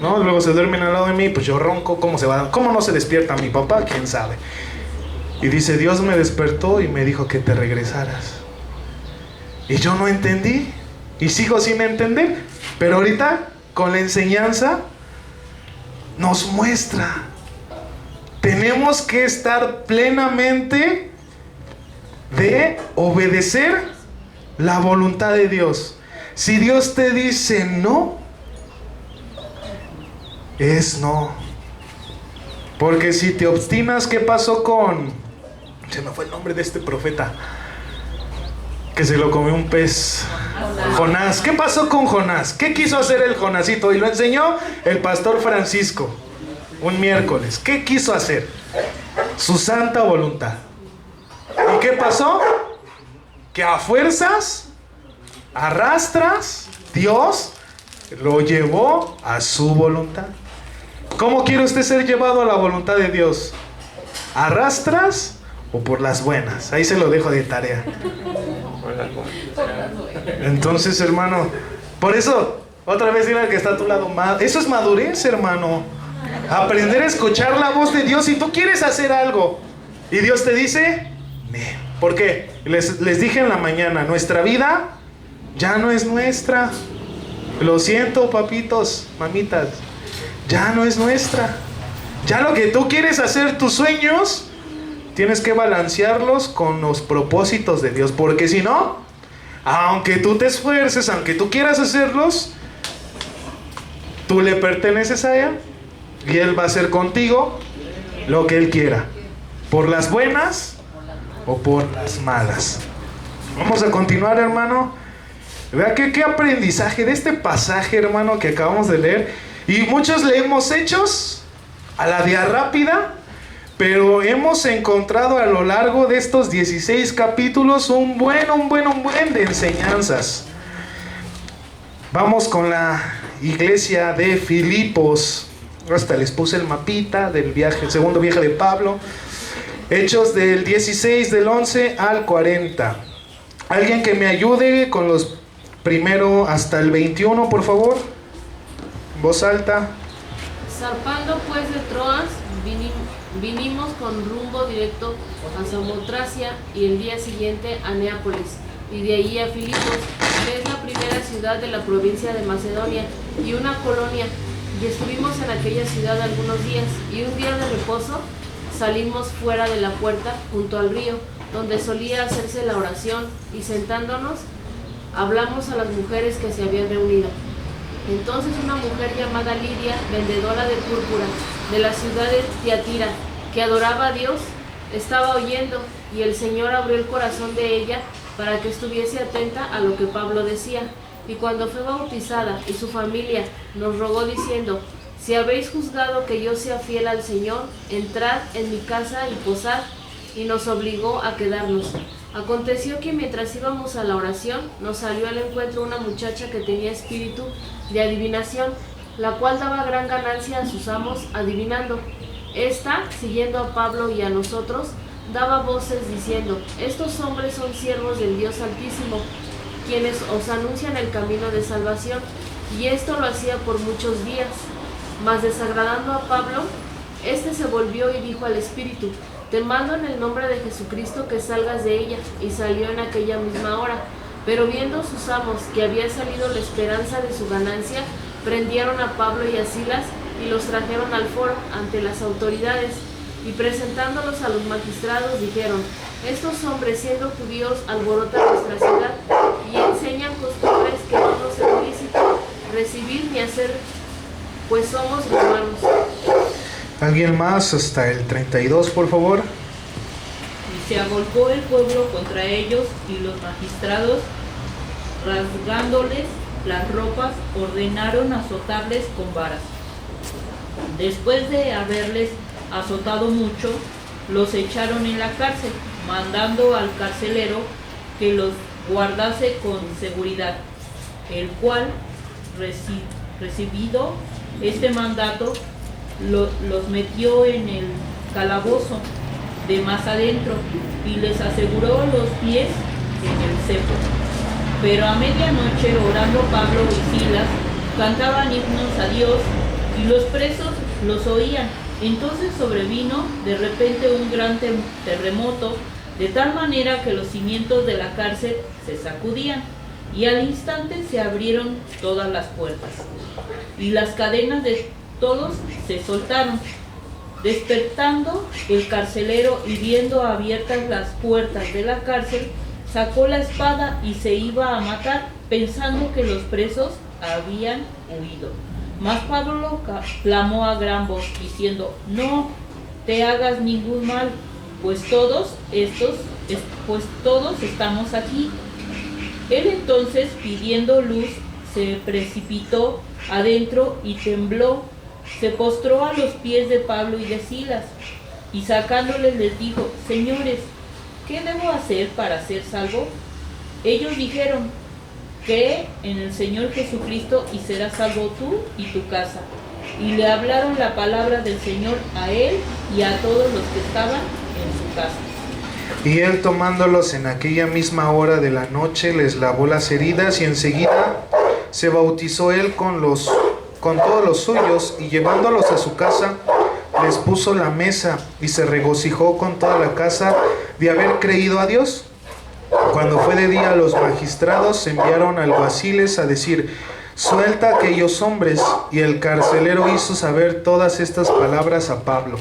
¿no? Luego se duermen al lado de mí, pues yo ronco, ¿cómo no se despierta mi papá? ¿Quién sabe? Y dice, Dios me despertó y me dijo que te regresaras. Y yo no entendí, y sigo sin entender, pero ahorita con la enseñanza nos muestra, tenemos que estar plenamente de obedecer la voluntad de Dios. Si Dios te dice no, es no. Porque si te obstinas, ¿qué pasó con... Se me fue el nombre de este profeta que se lo comió un pez? Jonás. ¿Qué pasó con Jonás? ¿Qué quiso hacer el Jonasito? Y lo enseñó el pastor Francisco un miércoles. ¿Qué quiso hacer? Su santa voluntad. ¿Y qué pasó? Que a fuerzas, arrastras, Dios lo llevó a su voluntad. ¿Cómo quiere usted ser llevado a la voluntad de Dios? ¿Arrastras o por las buenas? Ahí se lo dejo de tarea. Entonces, hermano, por eso, otra vez dile al que está a tu lado, eso es madurez, hermano. Aprender a escuchar la voz de Dios. Si tú quieres hacer algo y Dios te dice, ¿por qué? Les dije en la mañana, nuestra vida ya no es nuestra. Lo siento, papitos, mamitas, ya no es nuestra. Ya lo que tú quieres hacer, tus sueños, tienes que balancearlos con los propósitos de Dios. Porque si no, aunque tú te esfuerces, aunque tú quieras hacerlos, tú le perteneces a Él y Él va a hacer contigo lo que Él quiera, por las buenas o por las malas. Vamos a continuar, hermano. Vea qué aprendizaje de este pasaje, hermano, que acabamos de leer. Y muchos leemos Hechos a la vía rápida, pero hemos encontrado a lo largo de estos 16 capítulos un buen de enseñanzas. Vamos con la iglesia de Filipos. Hasta les puse el mapita del viaje, el segundo viaje de Pablo. Hechos del 16, del 11 al 40. Alguien que me ayude con los primero hasta el 21, por favor. En voz alta. Zarpando pues de Troas, vinimos con rumbo directo a Samotracia y el día siguiente a Neápolis y de allí a Filipos, que es la primera ciudad de la provincia de Macedonia y una colonia. Y estuvimos en aquella ciudad algunos días, y un día de reposo salimos fuera de la puerta junto al río, donde solía hacerse la oración, y sentándonos hablamos a las mujeres que se habían reunido. Entonces una mujer llamada Lidia, vendedora de púrpura, de la ciudad de Tiatira, que adoraba a Dios, estaba oyendo, y el Señor abrió el corazón de ella para que estuviese atenta a lo que Pablo decía. Y cuando fue bautizada y su familia nos rogó diciendo: si habéis juzgado que yo sea fiel al Señor, entrad en mi casa y posad, y nos obligó a quedarnos. Aconteció que mientras íbamos a la oración, nos salió al encuentro una muchacha que tenía espíritu de adivinación, la cual daba gran ganancia a sus amos adivinando. Esta, siguiendo a Pablo y a nosotros, daba voces diciendo: estos hombres son siervos del Dios Altísimo, quienes os anuncian el camino de salvación. Y esto lo hacía por muchos días. Mas desagradando a Pablo, este se volvió y dijo al espíritu: te mando en el nombre de Jesucristo que salgas de ella. Y salió en aquella misma hora. Pero viendo sus amos que había salido la esperanza de su ganancia, prendieron a Pablo y a Silas y los trajeron al foro ante las autoridades. Y presentándolos a los magistrados dijeron: estos hombres, siendo judíos, alborotan nuestra ciudad y enseñan costumbres que no nos es lícito recibir ni hacer, pues somos romanos. ¿Alguien más hasta el 32, por favor? Y se agolpó el pueblo contra ellos, y los magistrados, rasgándoles las ropas, ordenaron azotarles con varas. Después de haberles azotado mucho, los echaron en la cárcel, mandando al carcelero que los guardase con seguridad, el cual, recibido este mandato, los metió en el calabozo de más adentro y les aseguró los pies en el cepo. Pero a medianoche, orando Pablo y Silas, cantaban himnos a Dios y los presos los oían. Entonces sobrevino de repente un gran terremoto, de tal manera que los cimientos de la cárcel se sacudían, y al instante se abrieron todas las puertas, y las cadenas de todos se soltaron. Despertando el carcelero y viendo abiertas las puertas de la cárcel, sacó la espada y se iba a matar, pensando que los presos habían huido. Mas Pablo clamó a gran voz, diciendo: no te hagas ningún mal, pues todos estamos aquí. Él entonces, pidiendo luz, se precipitó adentro y tembló. Se postró a los pies de Pablo y de Silas, y sacándoles les dijo: señores, ¿qué debo hacer para ser salvo? Ellos dijeron: cree en el Señor Jesucristo y serás salvo tú y tu casa. Y le hablaron la palabra del Señor a él y a todos los que estaban en su casa. Y él, tomándolos en aquella misma hora de la noche, les lavó las heridas, y enseguida se bautizó él con todos los suyos, y llevándolos a su casa, les puso la mesa, y se regocijó con toda la casa de haber creído a Dios. Cuando fue de día, los magistrados enviaron alguaciles a decir: suelta a aquellos hombres. Y el carcelero hizo saber todas estas palabras a Pablo.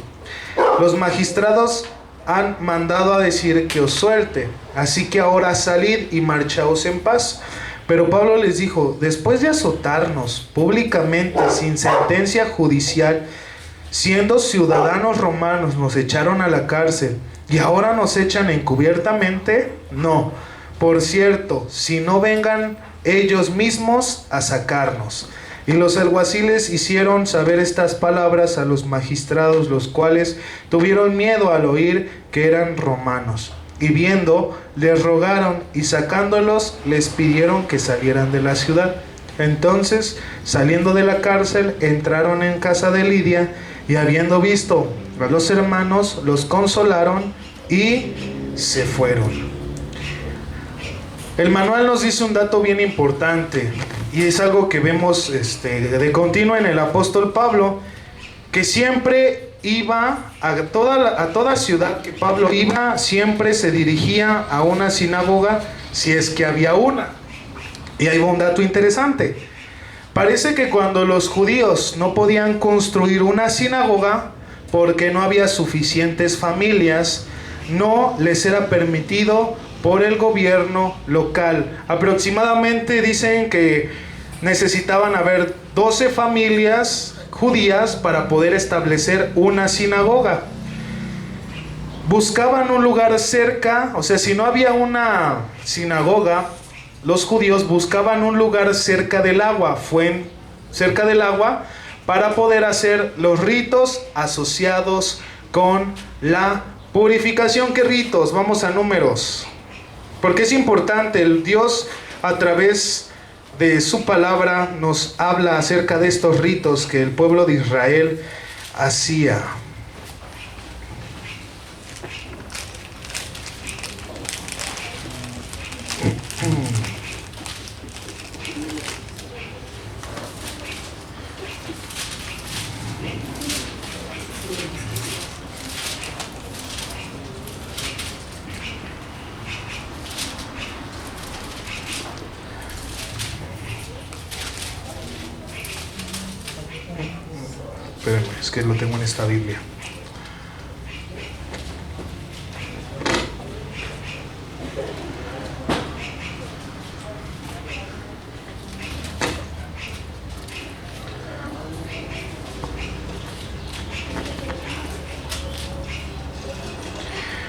Los magistrados han mandado a decir que os suelte, así que ahora salid y marchaos en paz. Pero Pablo les dijo: después de azotarnos públicamente sin sentencia judicial, siendo ciudadanos romanos, nos echaron a la cárcel, ¿y ahora nos echan encubiertamente? No, por cierto, si no vengan ellos mismos a sacarnos. Y los alguaciles hicieron saber estas palabras a los magistrados, los cuales tuvieron miedo al oír que eran romanos. Y viendo, les rogaron, y sacándolos, les pidieron que salieran de la ciudad. Entonces, saliendo de la cárcel, entraron en casa de Lidia, y habiendo visto a los hermanos, los consolaron y se fueron. El manual nos dice un dato bien importante, y es algo que vemos de continuo en el apóstol Pablo, que siempre iba a toda ciudad que Pablo iba, siempre se dirigía a una sinagoga, si es que había una. Y ahí va un dato interesante. Parece que cuando los judíos no podían construir una sinagoga porque no había suficientes familias, no les era permitido por el gobierno local. Aproximadamente dicen que necesitaban haber 12 familias judías para poder establecer una sinagoga. Buscaban un lugar cerca, o sea, si no había una sinagoga, los judíos buscaban un lugar cerca del agua, cerca del agua, para poder hacer los ritos asociados con la purificación. ¿Qué ritos? Vamos a Números. Porque es importante, el Dios a través de su palabra nos habla acerca de estos ritos que el pueblo de Israel hacía. Espérenme, es que lo tengo en esta Biblia.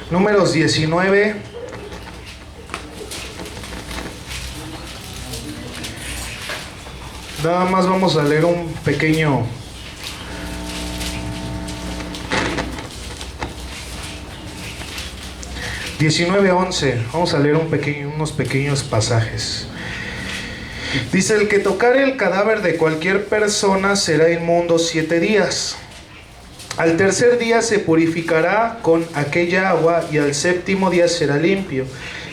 Números 19. Nada más vamos a leer un pequeño 19:11. Vamos a leer unos pequeños pasajes. Dice: el que tocare el cadáver de cualquier persona será inmundo 7 días. Al tercer día se purificará con aquella agua, y al séptimo día será limpio.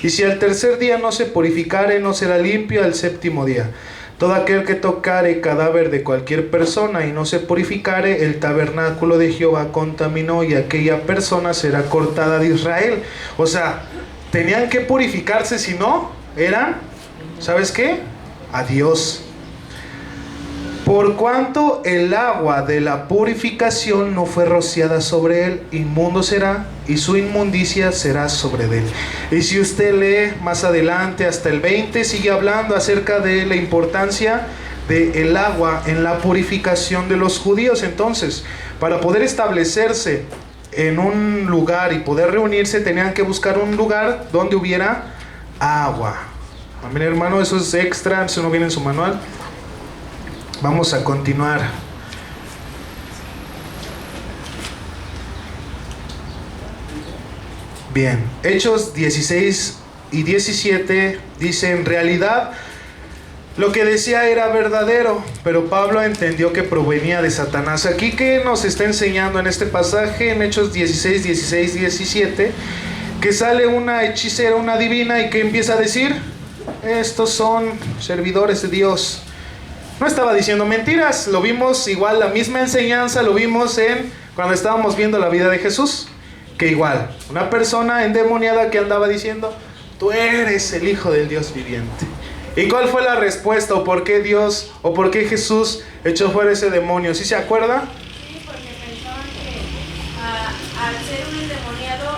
Y si al tercer día no se purificare, no será limpio al séptimo día. todo aquel que tocare cadáver de cualquier persona y no se purificare, el tabernáculo de Jehová contaminó y aquella persona será cortada de Israel. O sea, tenían que purificarse, si no, eran, ¿sabes qué? A Dios. Por cuanto el agua de la purificación no fue rociada sobre él, inmundo será y su inmundicia será sobre él. Y si usted lee más adelante hasta el 20, sigue hablando acerca de la importancia del agua en la purificación de los judíos. Entonces, para poder establecerse en un lugar y poder reunirse, tenían que buscar un lugar donde hubiera agua. Amén, hermano, eso es extra, eso no viene en su manual. Vamos a continuar. Bien, Hechos 16 y 17 dice: en realidad lo que decía era verdadero, pero Pablo entendió que provenía de Satanás. Aquí, ¿qué nos está enseñando en este pasaje? En Hechos 16, 16, 17, que sale una hechicera, una divina, y que empieza a decir: estos son servidores de Dios. No estaba diciendo mentiras, lo vimos igual, la misma enseñanza lo vimos cuando estábamos viendo la vida de Jesús, que igual, una persona endemoniada que andaba diciendo: tú eres el Hijo del Dios viviente. ¿Y cuál fue la respuesta? ¿O por qué Dios, o por qué Jesús echó fuera ese demonio? ¿Sí se acuerda? Sí, porque pensaban que al ser un endemoniado,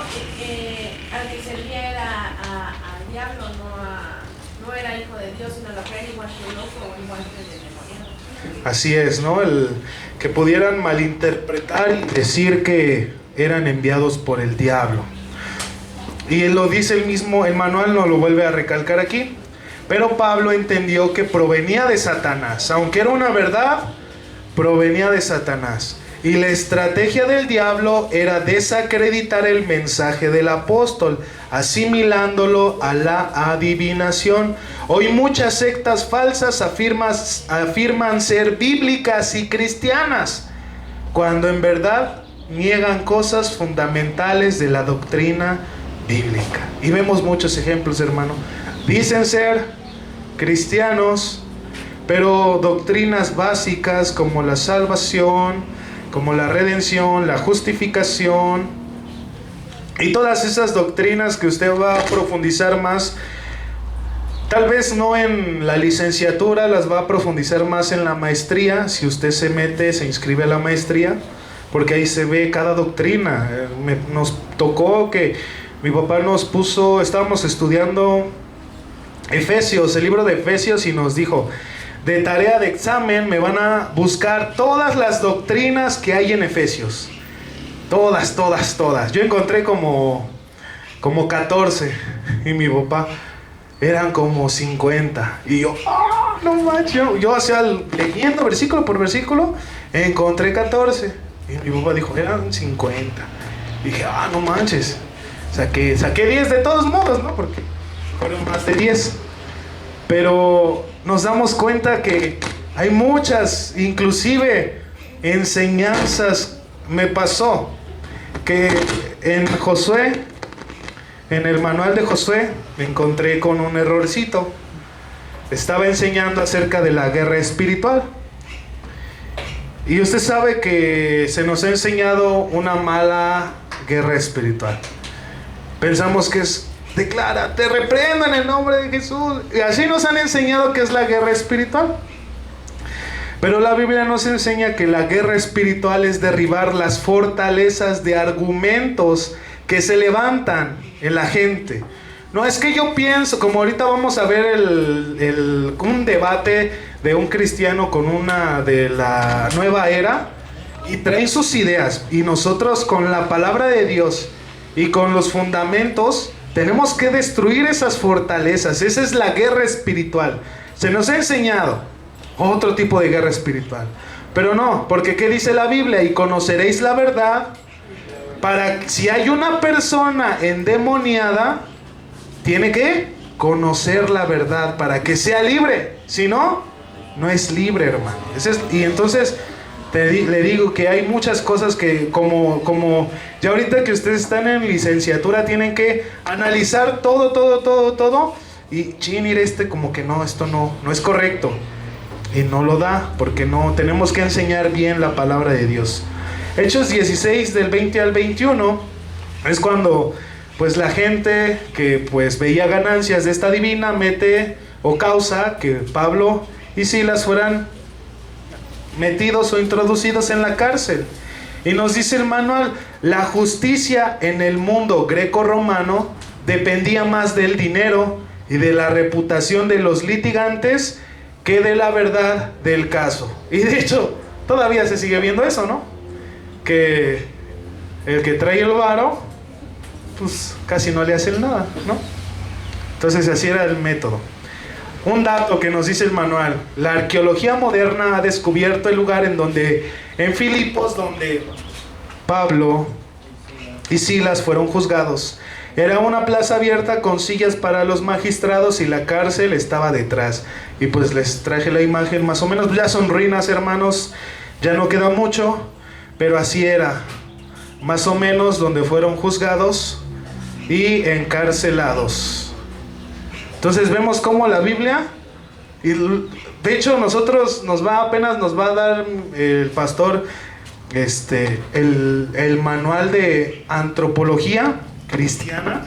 al que servía era al diablo, no era hijo de Dios, sino lo que era igual que loco o igual que el endemoniado. Así es, ¿no? Que pudieran malinterpretar y decir que eran enviados por el diablo. Y lo dice el mismo, el manual nos lo vuelve a recalcar aquí. Pero Pablo entendió que provenía de Satanás. Aunque era una verdad, provenía de Satanás. Y la estrategia del diablo era desacreditar el mensaje del apóstol, asimilándolo a la adivinación. Hoy muchas sectas falsas afirman ser bíblicas y cristianas, cuando en verdad niegan cosas fundamentales de la doctrina bíblica. Y vemos muchos ejemplos, hermano. Dicen ser cristianos, pero doctrinas básicas como la salvación, como la redención, la justificación y todas esas doctrinas que usted va a profundizar más, tal vez no en la licenciatura, las va a profundizar más en la maestría. Si usted se mete, se inscribe a la maestría, porque ahí se ve cada doctrina. Nos tocó que mi papá nos puso, estábamos estudiando Efesios, el libro de Efesios, y nos dijo: de tarea de examen me van a buscar todas las doctrinas que hay en Efesios. Todas. Yo encontré como 14, y mi papá eran como 50. Y yo, no manches, yo hacía leyendo versículo por versículo, encontré 14. Y mi papá dijo, eran 50. Y dije, no manches. Saqué 10 de todos modos, ¿no? Porque fueron más de 10. Pero nos damos cuenta que hay muchas, inclusive enseñanzas. Me pasó que en Josué, en el manual de Josué, me encontré con un errorcito. Estaba enseñando acerca de la guerra espiritual. Y usted sabe que se nos ha enseñado una mala guerra espiritual. Pensamos que es: declara, te reprendo en el nombre de Jesús. Y así nos han enseñado que es la guerra espiritual. Pero la Biblia nos enseña que la guerra espiritual es derribar las fortalezas de argumentos que se levantan en la gente. No es que yo pienso, como ahorita vamos a ver un debate de un cristiano con una de la nueva era, y traen sus ideas, y nosotros con la palabra de Dios y con los fundamentos tenemos que destruir esas fortalezas. Esa es la guerra espiritual. Se nos ha enseñado otro tipo de guerra espiritual, pero no, porque ¿qué dice la Biblia? Y conoceréis la verdad. Para si hay una persona endemoniada, tiene que conocer la verdad para que sea libre. Si no, no es libre, hermano. Y entonces le digo que hay muchas cosas que como ya ahorita que ustedes están en licenciatura, tienen que analizar todo. Y chinir como que no, esto no es correcto. y no lo da, porque no tenemos que enseñar bien la palabra de Dios. Hechos 16 del 20 al 21 es cuando pues la gente que pues veía ganancias de esta divina mete o causa que Pablo y Silas fueran metidos o introducidos en la cárcel. Y nos dice el manual: la justicia en el mundo greco-romano dependía más del dinero y de la reputación de los litigantes que de la verdad del caso. Y de hecho todavía se sigue viendo eso, ¿no? Que el que trae el varo pues casi no le hacen nada, ¿no? Entonces así era el método. Un dato que nos dice el manual: la arqueología moderna ha descubierto el lugar en Filipos, donde Pablo y Silas fueron juzgados. Era una plaza abierta con sillas para los magistrados y la cárcel estaba detrás. Y pues les traje la imagen más o menos. Ya son ruinas, hermanos, ya no queda mucho, pero así era más o menos donde fueron juzgados y encarcelados. Entonces vemos cómo la Biblia, y de hecho nosotros apenas nos va a dar el pastor el manual de antropología cristiana,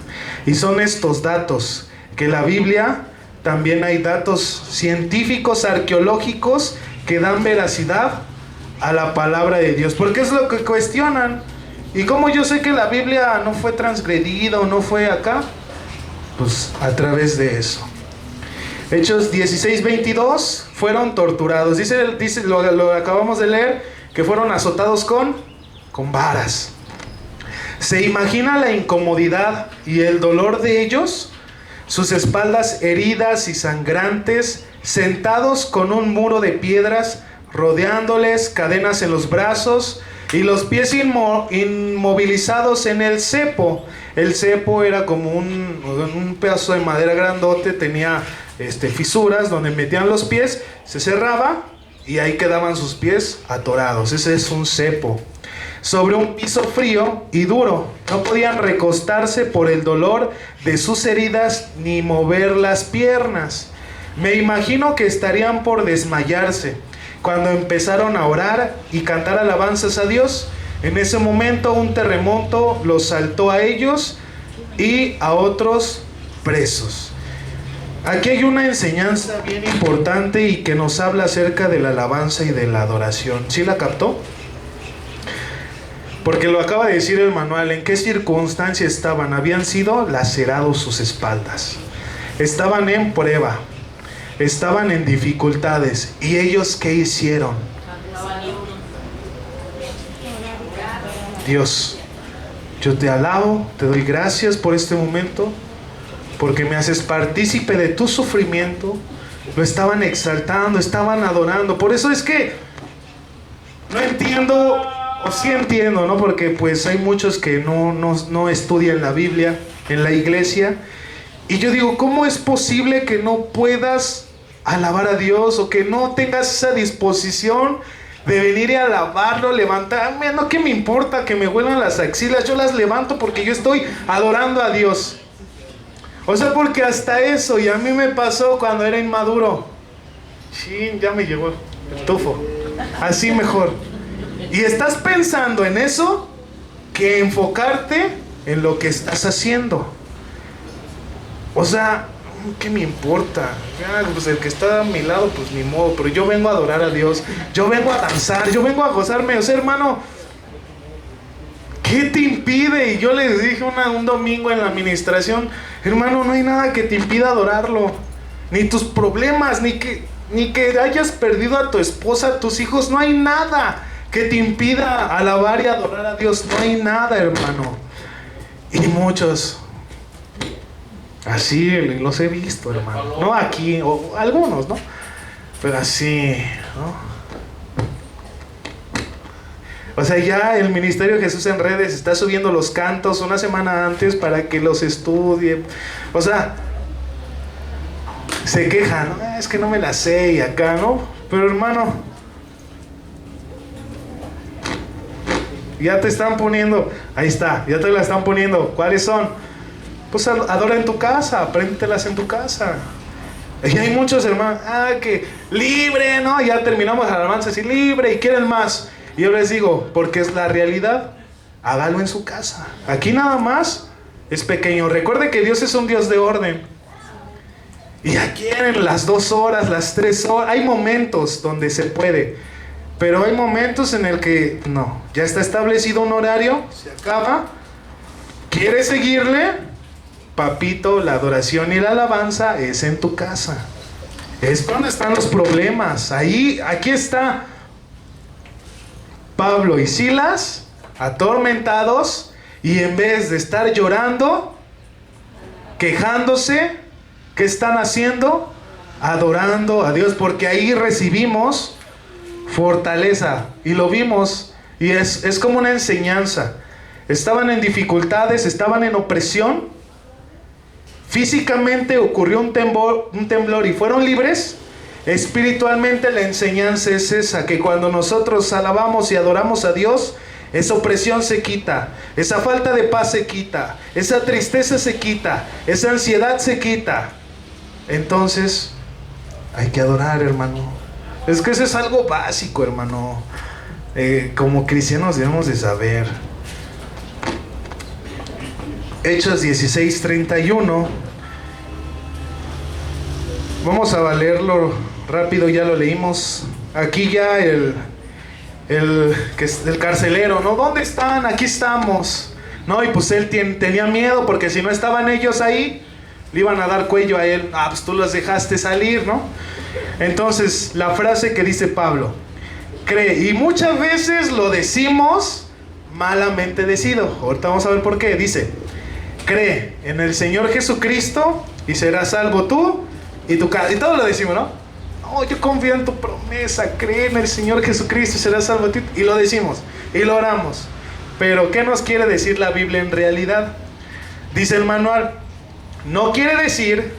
y son estos datos, que la Biblia también hay datos científicos, arqueológicos, que dan veracidad a la palabra de Dios, porque es lo que cuestionan. Y como yo sé que la Biblia no fue transgredida o no fue acá, pues a través de eso. Hechos 16:22, fueron torturados. Dice lo acabamos de leer, que fueron azotados con varas. ¿Se imagina la incomodidad y el dolor de ellos? Sus espaldas heridas y sangrantes, sentados con un muro de piedras rodeándoles, cadenas en los brazos y los pies inmovilizados en el cepo. El cepo era como un pedazo de madera grandote, tenía fisuras donde metían los pies, se cerraba y ahí quedaban sus pies atorados. Ese es un cepo. Sobre un piso frío y duro, no podían recostarse por el dolor de sus heridas ni mover las piernas. Me imagino que estarían por desmayarse cuando empezaron a orar y cantar alabanzas a Dios. En ese momento un terremoto los saltó a ellos y a otros presos. Aquí hay una enseñanza bien importante y que nos habla acerca de la alabanza y de la adoración. ¿Sí la captó? Porque lo acaba de decir el manual. ¿En qué circunstancia estaban? Habían sido lacerados sus espaldas. Estaban en prueba. Estaban en dificultades. ¿Y ellos qué hicieron? Dios, yo te alabo, te doy gracias por este momento, porque me haces partícipe de tu sufrimiento. Lo estaban exaltando, estaban adorando. Por eso es que no entiendo, o sí entiendo, ¿no? Porque pues hay muchos que no estudian la Biblia en la iglesia. Y yo digo, ¿cómo es posible que no puedas alabar a Dios, o que no tengas esa disposición de venir y alabarlo, levantarme? No, que me importa que me huelan las axilas, yo las levanto porque yo estoy adorando a Dios. O sea, porque hasta eso, y a mí me pasó cuando era inmaduro. Sí, ya me llegó el tufo. Así mejor. Y estás pensando en eso, que enfocarte en lo que estás haciendo. O sea, ¿qué me importa? Ya, pues el que está a mi lado, pues ni modo. Pero yo vengo a adorar a Dios. Yo vengo a danzar. Yo vengo a gozarme. O sea, hermano, ¿qué te impide? Y yo les dije un domingo en la administración: hermano, no hay nada que te impida adorarlo. Ni tus problemas, ni que hayas perdido a tu esposa, a tus hijos. No hay nada que te impida alabar y adorar a Dios. No hay nada, hermano. Y muchos así los he visto, hermano. No aquí, o algunos, ¿no? Pero así, ¿no? O sea, ya el Ministerio de Jesús en Redes está subiendo los cantos una semana antes para que los estudie. O sea, se quejan, ¿no? Es que no me la sé y acá, ¿no? Pero hermano, ya te están poniendo, ahí está, ya te la están poniendo. ¿Cuáles son? Pues adora en tu casa, apréndetelas en tu casa. Y hay muchos hermanos, que libre, ¿no? Ya terminamos la alabanza así, libre, y quieren más. Y yo les digo, porque es la realidad, hágalo en su casa. Aquí nada más es pequeño. Recuerde que Dios es un Dios de orden. Y ya quieren las 2 horas, las 3 horas. Hay momentos donde se puede, pero hay momentos en el que no, ya está establecido un horario, se acaba. ¿Quieres seguirle? Papito, la adoración y la alabanza es en tu casa. Es donde están los problemas. Aquí está Pablo y Silas atormentados, y en vez de estar llorando, quejándose, ¿qué están haciendo? Adorando a Dios, porque ahí recibimos fortaleza. Y lo vimos, y es como una enseñanza. Estaban en dificultades, estaban en opresión. Físicamente ocurrió un temblor y fueron libres. Espiritualmente la enseñanza es esa, que cuando nosotros alabamos y adoramos a Dios, esa opresión se quita, esa falta de paz se quita, esa tristeza se quita, esa ansiedad se quita. Entonces hay que adorar, hermano. Es que eso es algo básico, hermano. Como cristianos debemos de saber. Hechos 16:31. Vamos a leerlo rápido, ya lo leímos. Aquí ya el carcelero, ¿no? ¿Dónde están? Aquí estamos. No, y pues él tenía miedo, porque si no estaban ellos ahí, le iban a dar cuello a él. Pues tú los dejaste salir, ¿no? Entonces, la frase que dice Pablo: cree, y muchas veces lo decimos malamente decido. Ahorita vamos a ver por qué. Dice: cree en el Señor Jesucristo y serás salvo tú y tu casa. Y todo lo decimos, ¿no? No, yo confío en tu promesa. Cree en el Señor Jesucristo y serás salvo tú. Y lo decimos y lo oramos. Pero ¿qué nos quiere decir la Biblia en realidad? Dice el manual: no quiere decir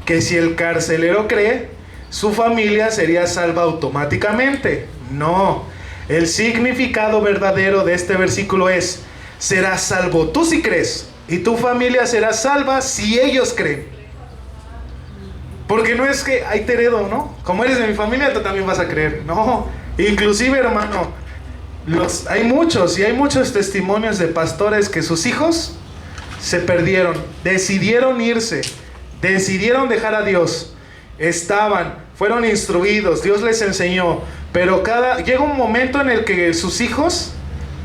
que si el carcelero cree, su familia sería salva automáticamente. No. El significado verdadero de este versículo es: serás salvo tú si crees, y tu familia será salva si ellos creen. Porque no es que ahí te heredo, ¿no? Como eres de mi familia, tú también vas a creer. No, inclusive, hermano, hay muchos testimonios de pastores que sus hijos se perdieron, decidieron irse, decidieron dejar a Dios. Fueron instruidos, Dios les enseñó, pero llega un momento en el que sus hijos,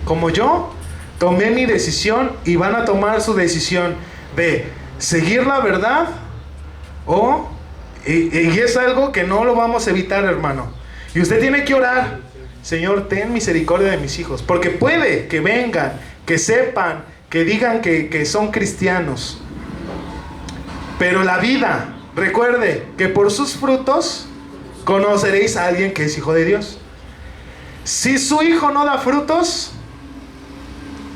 como yo, tomé mi decisión, y van a tomar su decisión de seguir la verdad y es algo que no lo vamos a evitar, hermano. Y usted tiene que orar: Señor, ten misericordia de mis hijos, porque puede que vengan, que sepan, que digan que son cristianos. Pero la vida, recuerde que por sus frutos conoceréis a alguien que es hijo de Dios. Si su hijo no da frutos,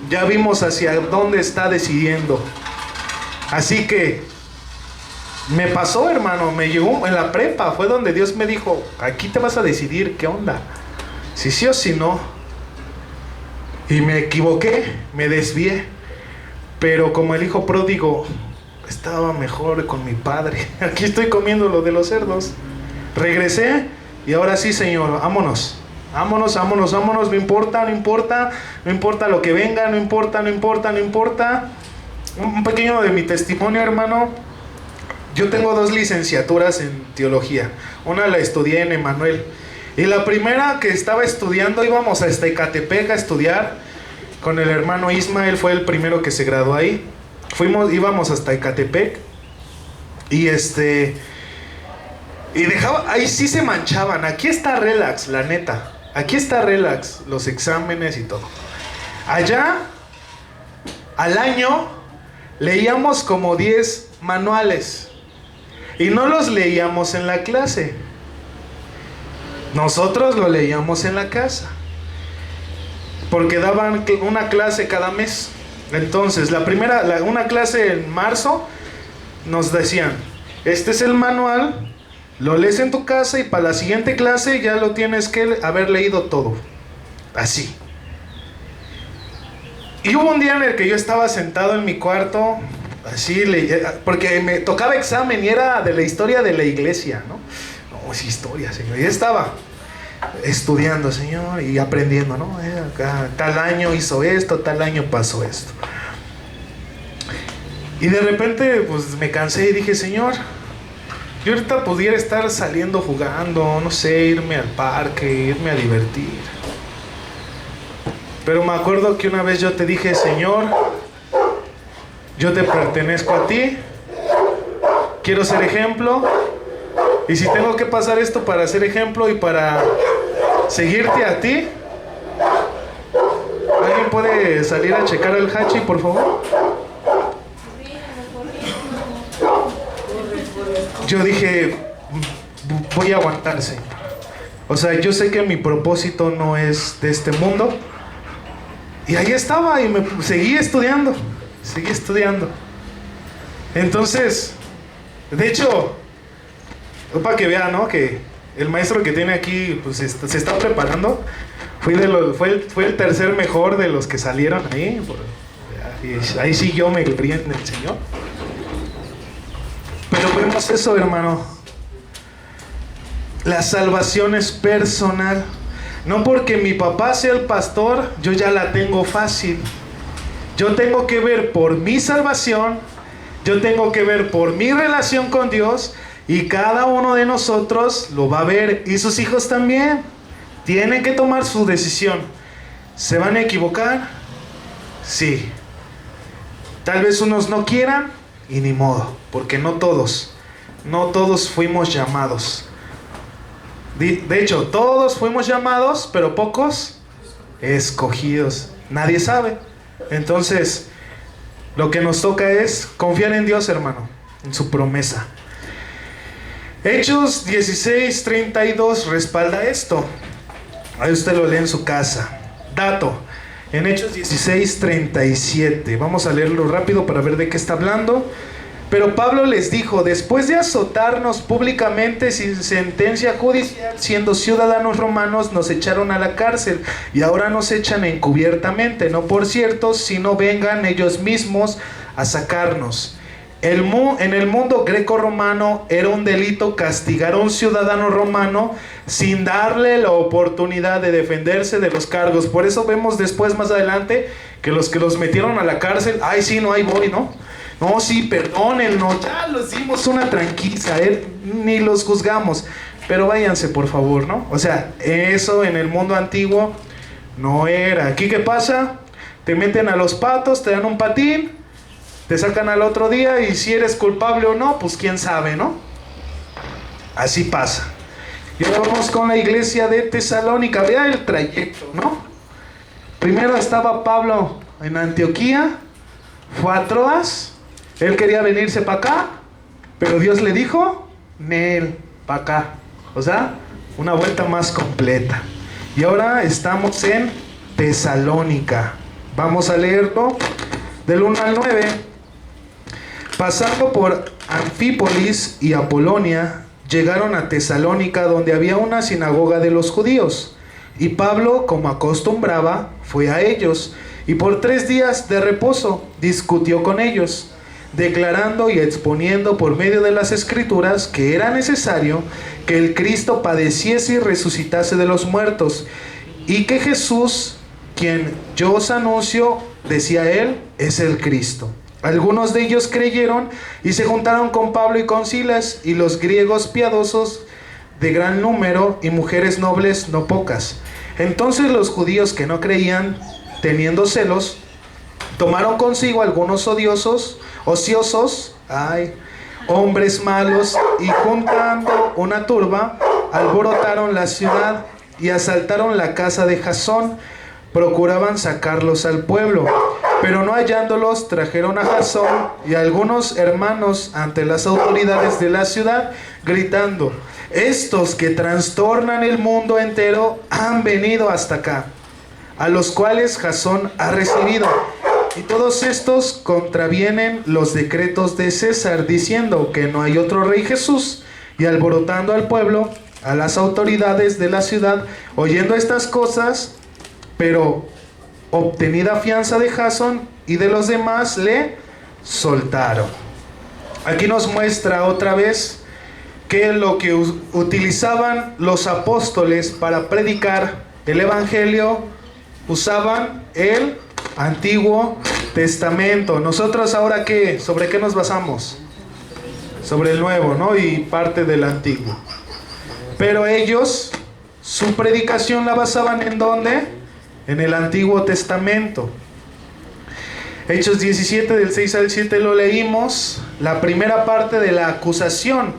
ya vimos hacia dónde está decidiendo. Así que me pasó, hermano, me llegó en la prepa, fue donde Dios me dijo: aquí te vas a decidir qué onda, si sí o si no. Y me equivoqué, me desvié, pero como el hijo pródigo, estaba mejor con mi padre. Aquí estoy comiendo lo de los cerdos. Regresé y ahora sí, Señor, vámonos. Vámonos, vámonos, vámonos, no importa lo que venga, no importa. Un pequeño de mi testimonio, hermano. Yo tengo 2 licenciaturas en teología. Una la estudié en Emmanuel. Y la primera que estaba estudiando, íbamos hasta Ecatepec a estudiar con el hermano Ismael, fue el primero que se graduó ahí. Íbamos hasta Ecatepec. Y ahí sí se manchaban. Aquí está relax, la neta. Aquí está relax, los exámenes y todo. Allá, al año, leíamos como 10 manuales. Y no los leíamos en la clase. Nosotros lo leíamos en la casa. Porque daban una clase cada mes. Entonces, una clase en marzo, nos decían: este es el manual, lo lees en tu casa y para la siguiente clase ya lo tienes que haber leído todo. Así. Y hubo un día en el que yo estaba sentado en mi cuarto, Así, porque me tocaba examen y era de la historia de la iglesia, ¿no? No, es historia, Señor. Y estaba estudiando, Señor, y aprendiendo, ¿no? Tal año hizo esto, tal año pasó esto. Y de repente, pues me cansé y dije, Señor, yo ahorita pudiera estar saliendo jugando, no sé, irme al parque, irme a divertir. Pero me acuerdo que una vez yo te dije, Señor, yo te pertenezco a ti, quiero ser ejemplo, y si tengo que pasar esto para ser ejemplo y para seguirte a ti, ¿alguien puede salir a checar al Hachi, por favor? Yo dije, voy a aguantar, Señor. O sea, yo sé que mi propósito no es de este mundo. Y ahí estaba y me seguí estudiando. Entonces, de hecho, para que vean, ¿no? Que el maestro que tiene aquí pues, se está preparando. Fue el tercer mejor de los que salieron ahí. Ahí sí yo me creí en el Señor. Pero vemos eso, hermano. La salvación es personal. No porque mi papá sea el pastor, yo ya la tengo fácil. Yo tengo que ver por mi salvación, yo tengo que ver por mi relación con Dios, y cada uno de nosotros lo va a ver, y sus hijos también. Tienen que tomar su decisión. ¿Se van a equivocar? Sí. Tal vez unos no quieran, y ni modo, porque no todos fuimos llamados. De hecho, todos fuimos llamados, pero pocos escogidos. Nadie sabe. Entonces, lo que nos toca es confiar en Dios, hermano, en su promesa. Hechos 16:32 respalda esto. Ahí usted lo lee en su casa. Dato, en Hechos 16:37. Vamos a leerlo rápido para ver de qué está hablando. Pero Pablo les dijo, después de azotarnos públicamente sin sentencia judicial, siendo ciudadanos romanos, nos echaron a la cárcel y ahora nos echan encubiertamente, no por cierto, sino vengan ellos mismos a sacarnos. En el mundo greco-romano era un delito castigar a un ciudadano romano sin darle la oportunidad de defenderse de los cargos. Por eso vemos después, más adelante, que los metieron a la cárcel, ay sí, no, ahí voy, ¿no? No, sí, perdónennos, ya los dimos una tranquiza, ni los juzgamos, pero váyanse por favor, ¿no? O sea, eso en el mundo antiguo no era. Aquí, ¿qué pasa? Te meten a los patos, te dan un patín, te sacan al otro día, y si eres culpable o no, pues quién sabe, ¿no? Así pasa. Y ahora vamos con la iglesia de Tesalónica. Vea el trayecto, ¿no? Primero estaba Pablo en Antioquía, fue a Troas. Él quería venirse para acá, pero Dios le dijo, Nel, para acá. O sea, una vuelta más completa. Y ahora estamos en Tesalónica. Vamos a leerlo del 1 al 9. Pasando por Anfípolis y Apolonia, llegaron a Tesalónica, donde había una sinagoga de los judíos. Y Pablo, como acostumbraba, fue a ellos, y por 3 días de reposo discutió con ellos, declarando y exponiendo por medio de las Escrituras que era necesario que el Cristo padeciese y resucitase de los muertos, y que Jesús, quien yo os anuncio, decía él, es el Cristo. Algunos de ellos creyeron y se juntaron con Pablo y con Silas, y los griegos piadosos de gran número, y mujeres nobles no pocas. Entonces los judíos que no creían, teniendo celos, tomaron consigo algunos ociosos, hombres malos, y juntando una turba, alborotaron la ciudad y asaltaron la casa de Jasón. Procuraban sacarlos al pueblo, pero no hallándolos, trajeron a Jasón y a algunos hermanos ante las autoridades de la ciudad, gritando, estos que trastornan el mundo entero han venido hasta acá, a los cuales Jasón ha recibido. Y todos estos contravienen los decretos de César, diciendo que no hay otro rey Jesús. Y alborotando al pueblo, a las autoridades de la ciudad, oyendo estas cosas, pero obtenida fianza de Jasón y de los demás, le soltaron. Aquí nos muestra otra vez que lo que utilizaban los apóstoles para predicar el evangelio, usaban el Antiguo Testamento. Nosotros ahora ¿qué? ¿Sobre qué nos basamos? Sobre el Nuevo, ¿no? Y parte del Antiguo. Pero ellos, su predicación la basaban ¿en dónde? En el Antiguo Testamento. Hechos 17 del 6 al 7 lo leímos. La primera parte de la acusación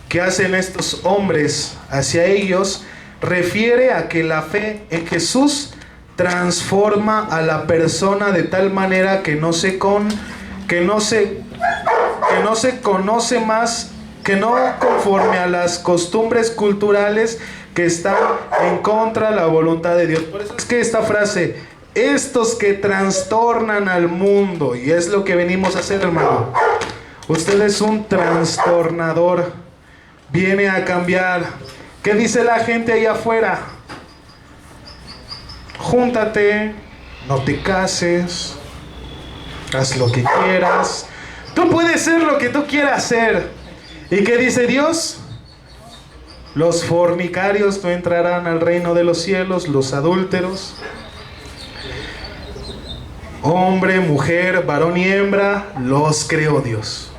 que hacen estos hombres hacia ellos refiere a que la fe en Jesús transforma a la persona de tal manera que no se conoce más, que no conforme a las costumbres culturales que están en contra de la voluntad de Dios. Por eso es que esta frase, estos que trastornan al mundo, y es lo que venimos a hacer, hermano. Usted es un trastornador, viene a cambiar. ¿Qué dice la gente allá afuera? Júntate, no te cases, haz lo que quieras. Tú puedes ser lo que tú quieras ser. ¿Y qué dice Dios? Los fornicarios no entrarán al reino de los cielos, los adúlteros. Hombre, mujer, varón y hembra, los creó Dios.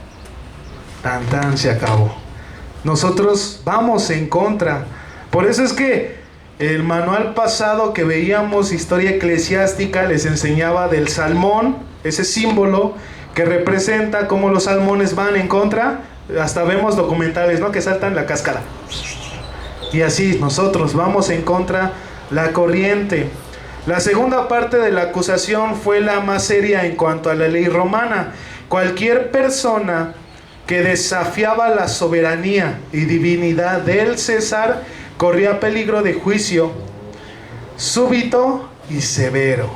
Tan tan, se acabó. Nosotros vamos en contra. Por eso es que el manual pasado que veíamos, historia eclesiástica, les enseñaba del salmón, ese símbolo que representa cómo los salmones van en contra. Hasta vemos documentales, ¿no?, que saltan la cascada. Y así nosotros vamos en contra la corriente. La segunda parte de la acusación fue la más seria en cuanto a la ley romana. Cualquier persona que desafiaba la soberanía y divinidad del César corría peligro de juicio súbito y severo.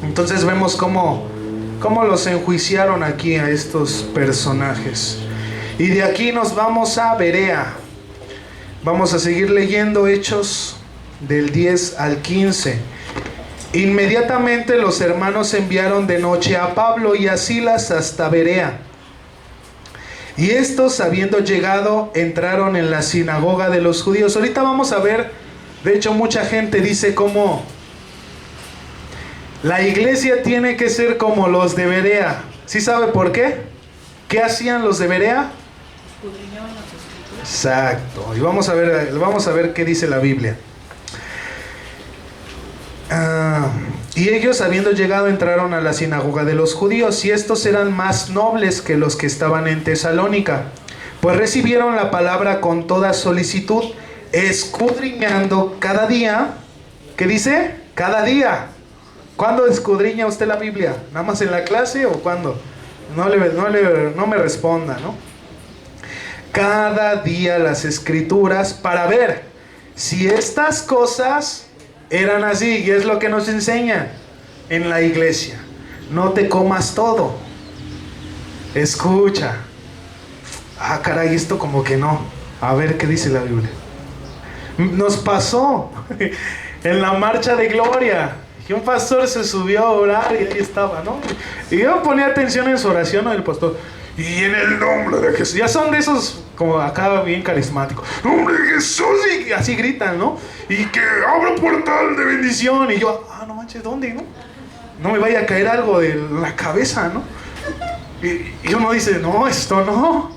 Entonces vemos cómo los enjuiciaron aquí a estos personajes. Y de aquí nos vamos a Berea. Vamos a seguir leyendo Hechos del 10 al 15. Inmediatamente los hermanos enviaron de noche a Pablo y a Silas hasta Berea. Y estos, habiendo llegado, entraron en la sinagoga de los judíos. Ahorita vamos a ver, de hecho mucha gente dice cómo la iglesia tiene que ser como los de Berea. ¿Sí sabe por qué? ¿Qué hacían los de Berea? Escudriñaban las escrituras. Exacto. Y vamos a ver qué dice la Biblia. Y ellos, habiendo llegado, entraron a la sinagoga de los judíos, y estos eran más nobles que los que estaban en Tesalónica, pues recibieron la palabra con toda solicitud, escudriñando cada día. ¿Qué dice? Cada día. ¿Cuándo escudriña usted la Biblia? ¿Nada más en la clase o cuándo? No me responda, ¿no? Cada día las escrituras para ver si estas cosas eran así. Y es lo que nos enseña en la iglesia. No te comas todo. Escucha. Caray, esto como que no. A ver qué dice la Biblia. Nos pasó en la marcha de gloria, que un pastor se subió a orar y ahí estaba, ¿no? Y yo ponía atención en su oración, ¿no?, el pastor. Y en el nombre de Jesús. Ya son de esos como acá bien carismáticos. ¡Nombre de Jesús! Y así gritan, ¿no? Y que abra portal de bendición. Y yo, no manches, ¿dónde, no? No me vaya a caer algo de la cabeza, ¿no? Y uno dice, no, esto no.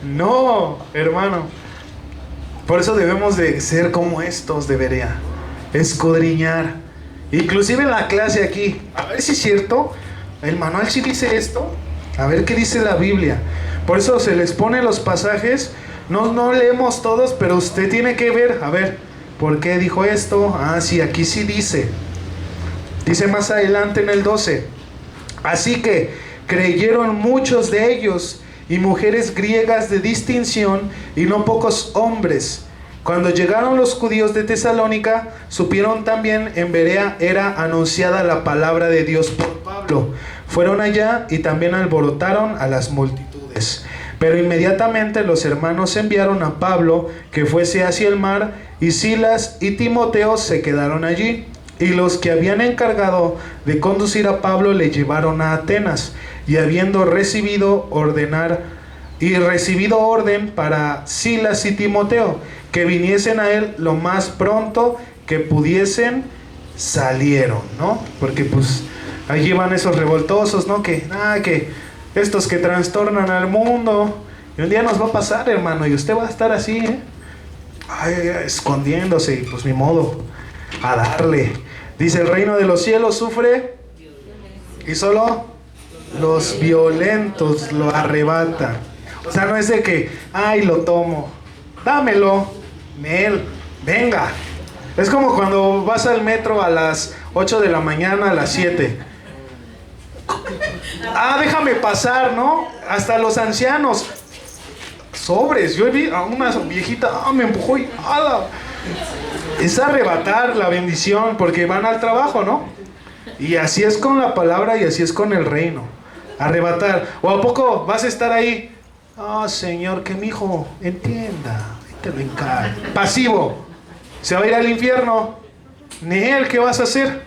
No, hermano. Por eso debemos de ser como estos de Berea. Escudriñar. Inclusive en la clase aquí. A ver si es cierto. El manual sí dice esto. A ver qué dice la Biblia. Por eso se les pone los pasajes. No leemos todos, pero usted tiene que ver. A ver, ¿por qué dijo esto? Sí, aquí sí dice. Dice más adelante en el 12. Así que creyeron muchos de ellos, y mujeres griegas de distinción, y no pocos hombres. Cuando llegaron los judíos de Tesalónica, supieron también en Berea era anunciada la palabra de Dios por Pablo. Fueron allá y también alborotaron a las multitudes. Pero inmediatamente los hermanos enviaron a Pablo que fuese hacia el mar, y Silas y Timoteo se quedaron allí. Y los que habían encargado de conducir a Pablo le llevaron a Atenas, y habiendo recibido orden para Silas y Timoteo, que viniesen a él lo más pronto que pudiesen, salieron, ¿no? Porque pues allí van esos revoltosos, ¿no? Que estos que trastornan al mundo, y un día nos va a pasar, hermano, y usted va a estar así, escondiéndose, y pues ni modo, a darle. Dice, el reino de los cielos sufre, y solo los violentos lo arrebatan. O sea, no es de que, lo tomo, dámelo, venga. Es como cuando vas al metro a las 8 de la mañana, a las 7. Déjame pasar, ¿no? Hasta los ancianos. Sobres. Yo vi a una viejita, me empujó y es arrebatar la bendición porque van al trabajo, ¿no? Y así es con la palabra y así es con el reino. Arrebatar. ¿O a poco vas a estar ahí? Señor, que mi hijo entienda. Te lo encargo. Pasivo. ¿Se va a ir al infierno? Nehel, ¿qué vas a hacer?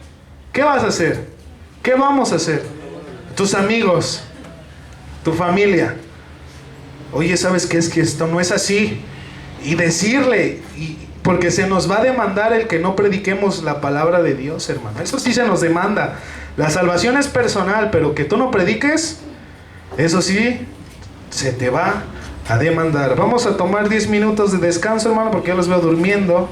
¿Qué vas a hacer? ¿Qué vamos a hacer? Tus amigos, tu familia. Oye, ¿sabes qué? Es que esto no es así. Y decirle, porque se nos va a demandar el que no prediquemos la palabra de Dios, hermano. Eso sí se nos demanda. La salvación es personal, pero que tú no prediques, eso sí, se te va a demandar. Vamos a tomar 10 minutos de descanso, hermano, porque ya los veo durmiendo.